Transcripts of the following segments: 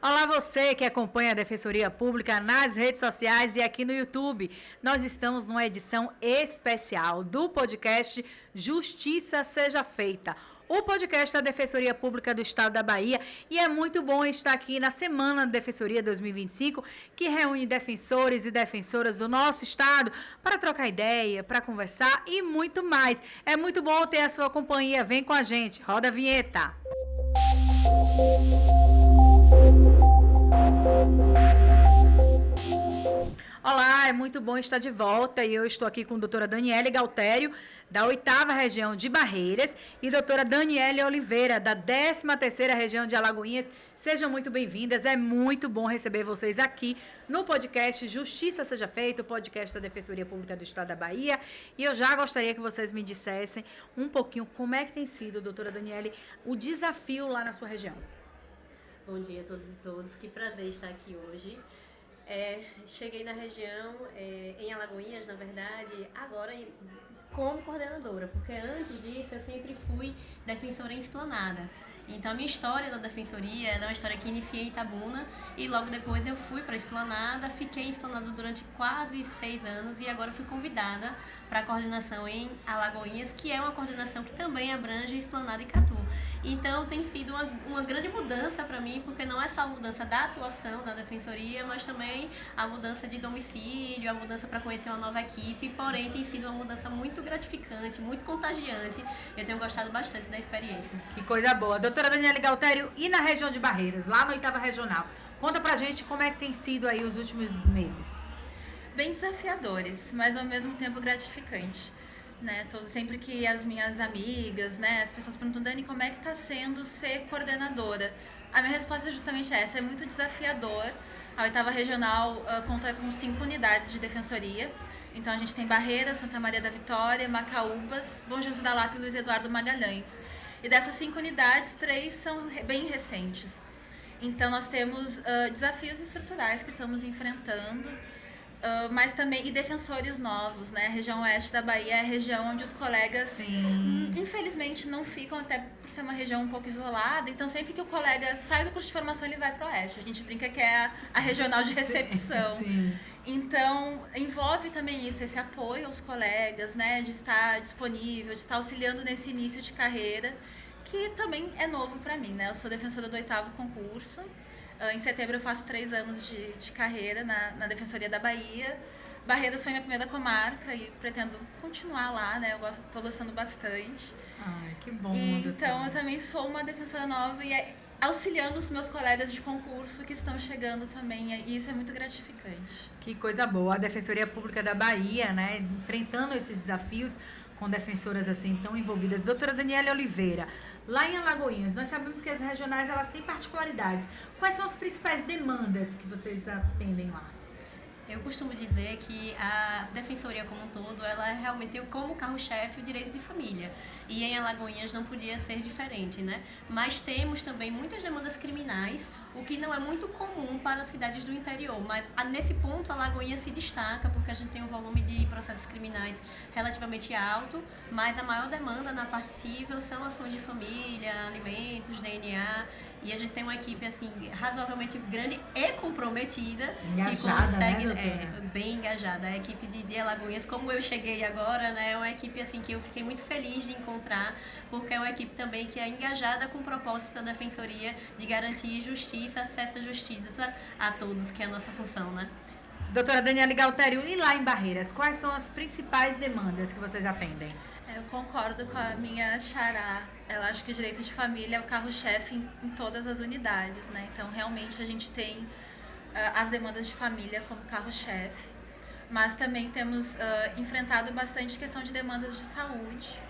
Olá você que acompanha a Defensoria Pública nas redes sociais e aqui no YouTube. Nós estamos numa edição especial do podcast Justiça Seja Feita, o podcast da Defensoria Pública do Estado da Bahia, e é muito bom estar aqui na Semana da Defensoria 2025, que reúne defensores e defensoras do nosso estado para trocar ideia, para conversar e muito mais. É muito bom ter a sua companhia. Vem com a gente. Roda a vinheta. Olá, é muito bom estar de volta e eu estou aqui com a doutora Daniele Galtério, da 8ª Região de Barreiras, e doutora Daniele Oliveira, da 13ª Região de Alagoinhas. Sejam muito bem-vindas, é muito bom receber vocês aqui no podcast Justiça Seja Feita, o podcast da Defensoria Pública do Estado da Bahia. E eu já gostaria que vocês me dissessem um pouquinho como é que tem sido, doutora Daniele, o desafio lá na sua região. Bom dia a todos e todas, que prazer estar aqui hoje. Cheguei na região, em Alagoinhas, na verdade, agora como coordenadora, porque antes disso eu sempre fui defensora em Esplanada. Então a minha história na defensoria é uma história que iniciei em Itabuna e logo depois eu fui para Esplanada, fiquei em Esplanada durante quase 6 anos e agora fui convidada para a coordenação em Alagoinhas, que é uma coordenação que também abrange Esplanada e Catu. Então tem sido uma grande mudança para mim, porque não é só a mudança da atuação da defensoria, mas também a mudança de domicílio, a mudança para conhecer uma nova equipe, porém tem sido uma mudança muito gratificante, muito contagiante. Eu tenho gostado bastante da experiência. Que coisa boa. Doutora Daniele Galtério, e na região de Barreiras, lá na 8ª Regional? Conta pra gente como é que tem sido aí os últimos meses. Bem desafiadores, mas ao mesmo tempo gratificante. Né? Sempre que as minhas amigas, né, as pessoas perguntam, Dani, como é que tá sendo ser coordenadora? A minha resposta é justamente essa, é muito desafiador. A 8ª Regional conta com 5 unidades de defensoria. Então a gente tem Barreiras, Santa Maria da Vitória, Macaúbas, Bom Jesus da Lapa e Luiz Eduardo Magalhães. E dessas 5 unidades, 3 são bem recentes. Então nós temos desafios estruturais que estamos enfrentando, mas também e defensores novos, né? A região oeste da Bahia é a região onde os colegas, infelizmente, não ficam, até por ser uma região um pouco isolada. Então, sempre que o colega sai do curso de formação, ele vai para o oeste. A gente brinca que é a regional de recepção. Sim. Então, envolve também isso, esse apoio aos colegas, né? De estar disponível, de estar auxiliando nesse início de carreira, que também é novo para mim, né? Eu sou defensora do 8º concurso. Em setembro eu faço 3 anos de carreira na Defensoria da Bahia. Barreiras foi minha primeira comarca e pretendo continuar lá, né? Eu estou gostando bastante. Ai, que bom. Então eu também sou uma defensora nova e auxiliando os meus colegas de concurso que estão chegando também. E isso é muito gratificante. Que coisa boa. A Defensoria Pública da Bahia, né? Enfrentando esses desafios com defensoras assim tão envolvidas. Doutora Daniele Oliveira, lá em Alagoinhas, nós sabemos que as regionais elas têm particularidades. Quais são as principais demandas que vocês atendem lá? Eu costumo dizer que a defensoria como um todo, ela realmente tem como carro-chefe o direito de família. E em Alagoinhas não podia ser diferente, né? Mas temos também muitas demandas criminais, o que não é muito comum para as cidades do interior. Mas nesse ponto, Alagoinhas se destaca, porque a gente tem um volume de processos criminais relativamente alto, mas a maior demanda na parte civil são ações de família, alimentos, DNA. E a gente tem uma equipe assim razoavelmente grande e comprometida, engajada, que consegue, né, bem engajada. A equipe de Alagoinhas, como eu cheguei agora, né, é uma equipe assim que eu fiquei muito feliz de encontrar, porque é uma equipe também que é engajada com o propósito da defensoria de garantir justiça, acesso à justiça a todos, que é a nossa função, né? Doutora Daniele Galtério, e lá em Barreiras, quais são as principais demandas que vocês atendem? Eu concordo com a minha xará. Eu acho que o direito de família é o carro-chefe em todas as unidades, né? Então, realmente, a gente tem as demandas de família como carro-chefe, mas também temos enfrentado bastante questão de demandas de saúde.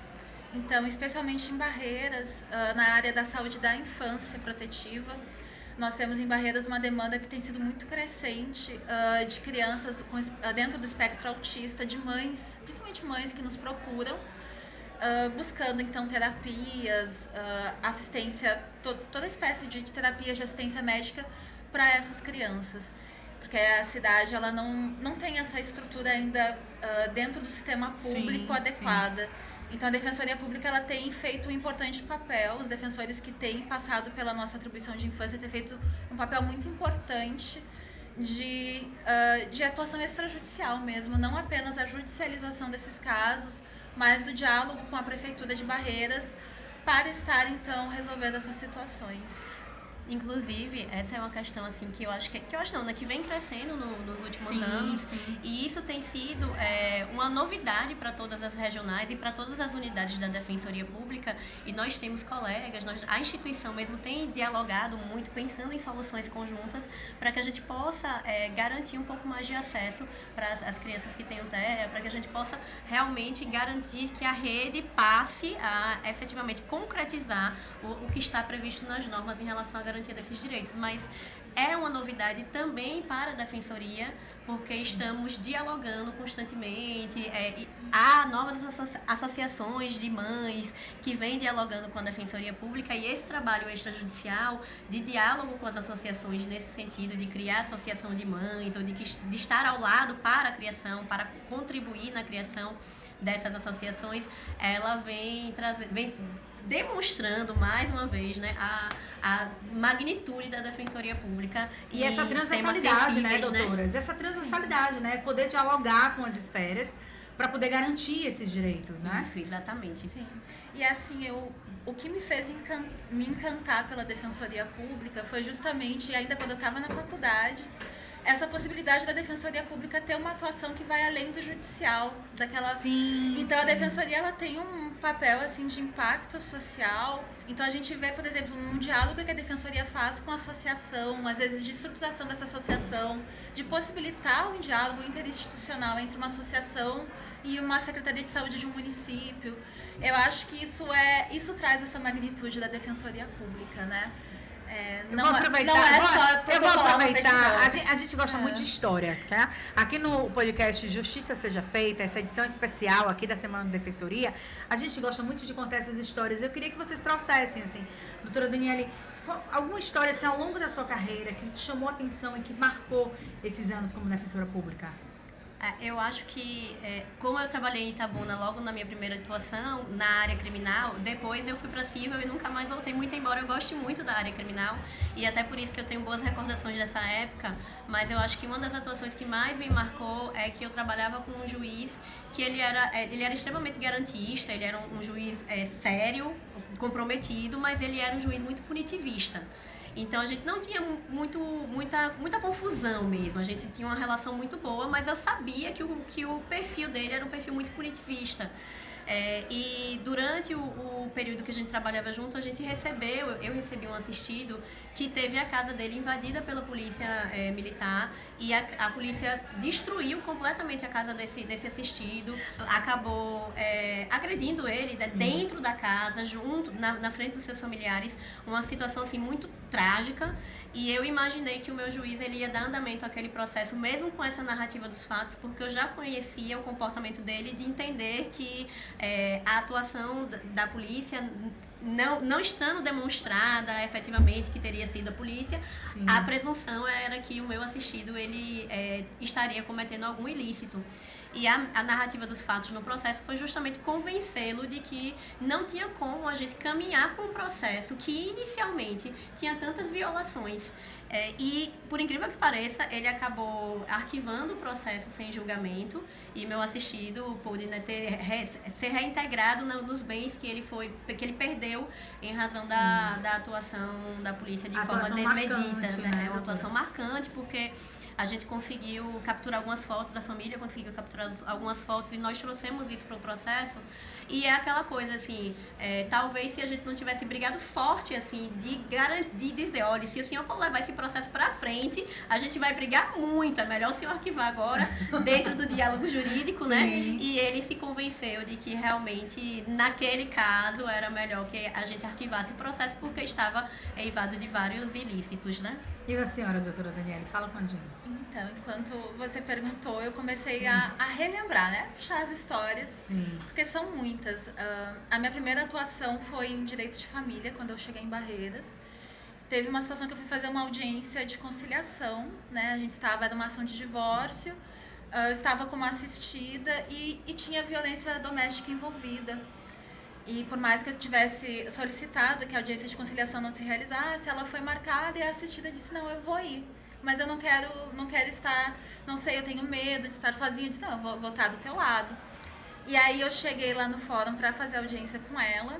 Então, especialmente em Barreiras, na área da saúde da infância protetiva, nós temos em Barreiras uma demanda que tem sido muito crescente de crianças dentro do espectro autista, de mães, principalmente mães que nos procuram, buscando então terapias, assistência, toda espécie de terapias de assistência médica para essas crianças. Porque a cidade ela não tem essa estrutura ainda dentro do sistema público adequada. Então, a Defensoria Pública ela tem feito um importante papel. Os defensores que têm passado pela nossa atribuição de infância têm feito um papel muito importante de atuação extrajudicial mesmo, não apenas a judicialização desses casos, mas do diálogo com a Prefeitura de Barreiras para estar, então, resolvendo essas situações. Inclusive, essa é uma questão assim que eu acho que vem crescendo nos últimos anos. Sim. E isso tem sido uma novidade para todas as regionais e para todas as unidades da Defensoria Pública. E nós temos colegas, a instituição mesmo tem dialogado muito, pensando em soluções conjuntas para que a gente possa garantir um pouco mais de acesso para as crianças que têm o TEA, para que a gente possa realmente garantir que a rede passe a efetivamente concretizar o que está previsto nas normas em relação à garantia desses direitos, mas é uma novidade também para a Defensoria, porque estamos dialogando constantemente, há novas associações de mães que vêm dialogando com a Defensoria Pública, e esse trabalho extrajudicial de diálogo com as associações nesse sentido, de criar associação de mães, ou de estar ao lado para a criação, para contribuir na criação dessas associações, ela vem demonstrando mais uma vez, né, a magnitude da Defensoria Pública e essa transversalidade, né, doutoras? Essa transversalidade, Sim. né? Poder dialogar com as esferas para poder garantir esses direitos, né? Isso, exatamente. Sim. E assim, o que me fez me encantar pela Defensoria Pública foi justamente, ainda quando eu estava na faculdade, essa possibilidade da Defensoria Pública ter uma atuação que vai além do judicial, daquela. Sim. Então a Defensoria ela tem um papel assim de impacto social. Então a gente vê, por exemplo, um diálogo que a Defensoria faz com a associação, às vezes de estruturação dessa associação, de possibilitar um diálogo interinstitucional entre uma associação e uma Secretaria de Saúde de um município. Eu acho que isso traz essa magnitude da Defensoria Pública, né? Não é só eu vou aproveitar. A gente gosta muito de história, tá? Aqui no podcast Justiça Seja Feita, essa edição especial aqui da Semana da Defensoria, a gente gosta muito de contar essas histórias. Eu queria que vocês trouxessem, assim, doutora Daniele, alguma história assim, ao longo da sua carreira que te chamou a atenção e que marcou esses anos como defensora pública. Eu acho que, como eu trabalhei em Itabuna logo na minha primeira atuação, na área criminal, depois eu fui para civil e nunca mais voltei, muito embora eu goste muito da área criminal, e até por isso que eu tenho boas recordações dessa época, mas eu acho que uma das atuações que mais me marcou é que eu trabalhava com um juiz que ele era extremamente garantista, ele era um juiz sério, comprometido, mas ele era um juiz muito punitivista. Então a gente não tinha muita confusão mesmo, a gente tinha uma relação muito boa, mas eu sabia que o perfil dele era um perfil muito punitivista. E durante o período que a gente trabalhava junto, eu recebi um assistido que teve a casa dele invadida pela polícia militar, e a polícia destruiu completamente a casa desse assistido, acabou agredindo ele, né, dentro da casa, junto, na frente dos seus familiares, uma situação assim muito trágica. E eu imaginei que o meu juiz ele ia dar andamento àquele processo, mesmo com essa narrativa dos fatos, porque eu já conhecia o comportamento dele, de entender que a atuação da polícia, não estando demonstrada efetivamente que teria sido a polícia, sim, a presunção era que o meu assistido ele estaria cometendo algum ilícito. E a narrativa dos fatos no processo foi justamente convencê-lo de que não tinha como a gente caminhar com um processo que inicialmente tinha tantas violações. E, por incrível que pareça, ele acabou arquivando o processo sem julgamento, e meu assistido pôde, né, ser reintegrado nos bens que ele perdeu em razão da atuação da polícia de forma desmedida. Né? É uma atuação marcante, porque a gente conseguiu capturar algumas fotos, a família conseguiu capturar algumas fotos, e nós trouxemos isso para o processo. E é aquela coisa, assim, talvez se a gente não tivesse brigado forte, assim, de dizer, olha, se o senhor for levar esse processo para frente, a gente vai brigar muito, é melhor o senhor arquivar agora, dentro do diálogo jurídico, né? E ele se convenceu de que realmente, naquele caso, era melhor que a gente arquivasse o processo, porque estava eivado de vários ilícitos, né? E a senhora, doutora Daniele, fala com a gente. Então, enquanto você perguntou, eu comecei a relembrar, né? Puxar as histórias. Sim. Porque são muitas. A minha primeira atuação foi em direito de família, quando eu cheguei em Barreiras. Teve uma situação que eu fui fazer uma audiência de conciliação, né? A gente era uma ação de divórcio, eu estava como assistida e tinha violência doméstica envolvida. E por mais que eu tivesse solicitado que a audiência de conciliação não se realizasse, ela foi marcada e a assistida disse, não, eu vou ir. Mas eu não quero estar, não sei, eu tenho medo de estar sozinha. Eu disse, não, eu vou estar do teu lado. E aí eu cheguei lá no fórum para fazer audiência com ela.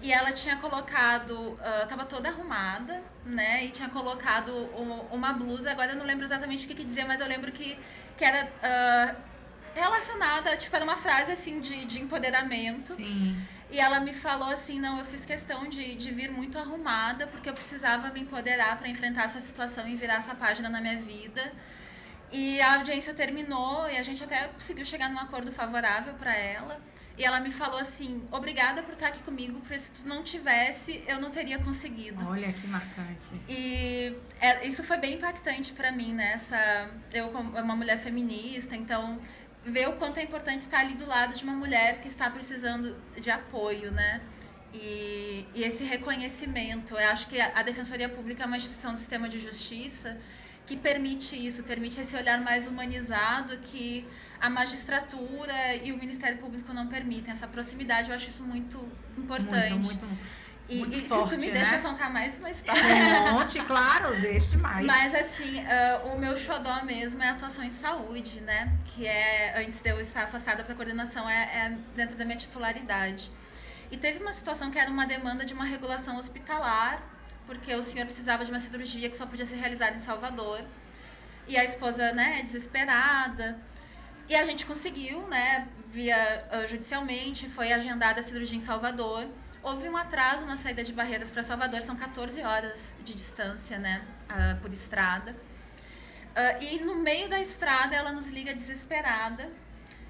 E ela tinha colocado, estava toda arrumada, né? E tinha colocado uma blusa, agora eu não lembro exatamente o que dizia, mas eu lembro que era relacionada, tipo, era uma frase assim de empoderamento. Sim. E ela me falou assim, não, eu fiz questão de vir muito arrumada, porque eu precisava me empoderar para enfrentar essa situação e virar essa página na minha vida. E a audiência terminou e a gente até conseguiu chegar num acordo favorável para ela. E ela me falou assim, obrigada por estar aqui comigo, porque se tu não tivesse, eu não teria conseguido. Olha que marcante. E isso foi bem impactante para mim, né? Eu como uma mulher feminista, então ver o quanto é importante estar ali do lado de uma mulher que está precisando de apoio, né? E esse reconhecimento. Eu acho que a Defensoria Pública é uma instituição do sistema de justiça que permite isso, permite esse olhar mais humanizado que a magistratura e o Ministério Público não permitem. Essa proximidade, eu acho isso muito importante. Muito e forte, se tu me né? deixa contar mais uma história. Um monte, claro, deixe mais. Mas assim, o meu xodó mesmo é a atuação em saúde, né? Que antes de eu estar afastada para coordenação, é dentro da minha titularidade. E teve uma situação que era uma demanda de uma regulação hospitalar, porque o senhor precisava de uma cirurgia que só podia ser realizada em Salvador. E a esposa, né, desesperada. E a gente conseguiu, né, judicialmente, foi agendada a cirurgia em Salvador. Houve um atraso na saída de Barreiras para Salvador, são 14 horas de distância, né, por estrada. E no meio da estrada ela nos liga desesperada,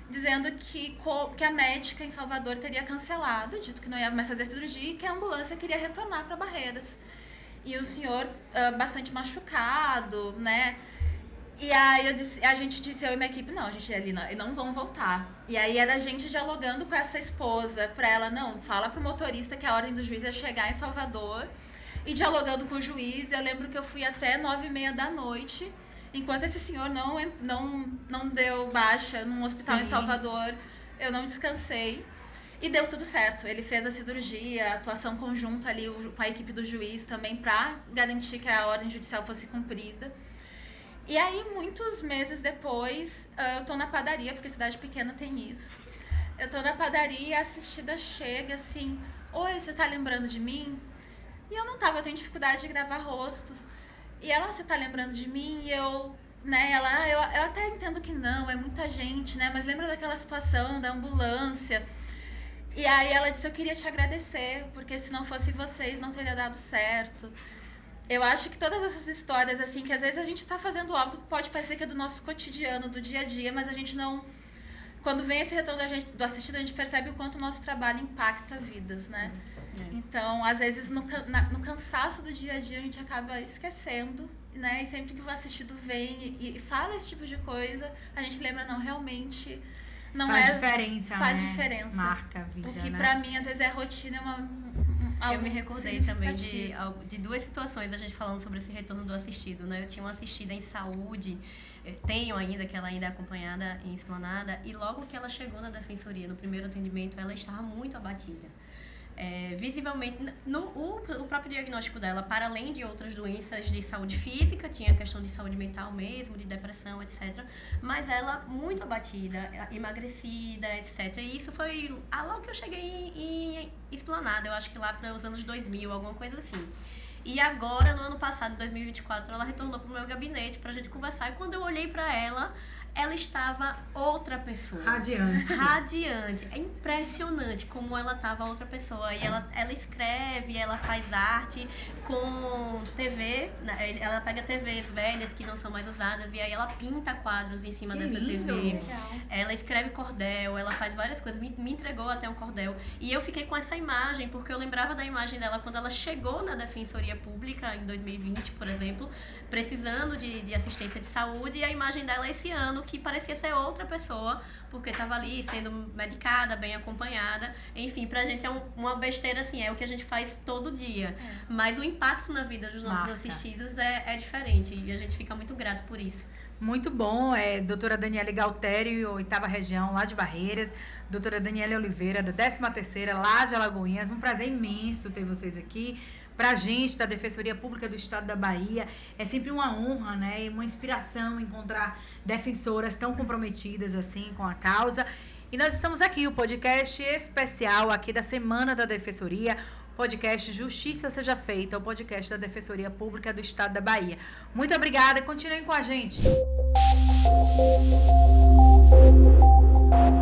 dizendo que a médica em Salvador teria cancelado, dito que não ia mais fazer a cirurgia e que a ambulância queria retornar para Barreiras. E o senhor bastante machucado, né? E aí a gente disse, eu e minha equipe, não, a gente ali não vão voltar. E aí era a gente dialogando com essa esposa, pra ela, não, fala pro motorista que a ordem do juiz é chegar em Salvador. E dialogando com o juiz, eu lembro que eu fui até 9h30 da noite, enquanto esse senhor não deu baixa num hospital em Salvador, eu não descansei. E deu tudo certo, ele fez a cirurgia, a atuação conjunta ali com a equipe do juiz também pra garantir que a ordem judicial fosse cumprida. E aí, muitos meses depois, eu tô na padaria, porque cidade pequena tem isso. Eu tô na padaria e a assistida chega assim, oi, você tá lembrando de mim? E eu não tava, eu tenho dificuldade de gravar rostos. E ela, você tá lembrando de mim? E eu, né, eu até entendo que não, é muita gente, né, mas lembra daquela situação da ambulância? E aí ela disse, eu queria te agradecer, porque se não fosse vocês, não teria dado certo. Eu acho que todas essas histórias, assim, que às vezes a gente tá fazendo algo que pode parecer que é do nosso cotidiano, do dia a dia, mas a gente não... Quando vem esse retorno do assistido, a gente percebe o quanto o nosso trabalho impacta vidas, né? Então, às vezes, no cansaço do dia a dia, a gente acaba esquecendo, né? E sempre que o assistido vem e fala esse tipo de coisa, a gente lembra, não, realmente... Não faz diferença, faz né? diferença. Marca a vida, o que né? pra mim, às vezes, é rotina, é Eu me recordei também de duas situações, a gente falando sobre esse retorno do assistido, né? Eu tinha uma assistida em saúde, tenho ainda, que ela ainda é acompanhada em Esplanada, e logo que ela chegou na defensoria, no primeiro atendimento, ela estava muito abatida. Visivelmente, o próprio diagnóstico dela, para além de outras doenças de saúde física, tinha questão de saúde mental mesmo, de depressão, etc. Mas ela muito abatida, emagrecida, etc. E isso foi logo que eu cheguei em Esplanada, eu acho que lá para os anos 2000, alguma coisa assim. E agora, no ano passado, 2024, ela retornou pro meu gabinete pra gente conversar. E quando eu olhei pra ela estava outra pessoa. Radiante. É impressionante como ela estava outra pessoa. E ela escreve, ela faz arte com TV. Ela pega TVs velhas que não são mais usadas e aí ela pinta quadros em cima dessa TV. Legal. Ela escreve cordel, ela faz várias coisas. Me entregou até um cordel. E eu fiquei com essa imagem, porque eu lembrava da imagem dela quando ela chegou na Defensoria Pública, em 2020, por exemplo, precisando de assistência de saúde. E a imagem dela esse ano, achando que parecia ser outra pessoa, porque estava ali sendo medicada, bem acompanhada. Enfim, pra gente é uma besteira, assim, é o que a gente faz todo dia. Mas o impacto na vida dos nossos assistidos é diferente, e a gente fica muito grato por isso. Muito bom, doutora Daniele Galtério, 8ª região, lá de Barreiras, doutora Daniele Oliveira, da 13ª, lá de Alagoinhas. Um prazer imenso ter vocês aqui. Pra gente, da Defensoria Pública do Estado da Bahia, é sempre uma honra, né, e uma inspiração encontrar defensoras tão comprometidas assim com a causa. E nós estamos aqui, o podcast especial aqui da Semana da Defensoria, podcast Justiça Seja Feita, o podcast da Defensoria Pública do Estado da Bahia. Muito obrigada e continuem com a gente.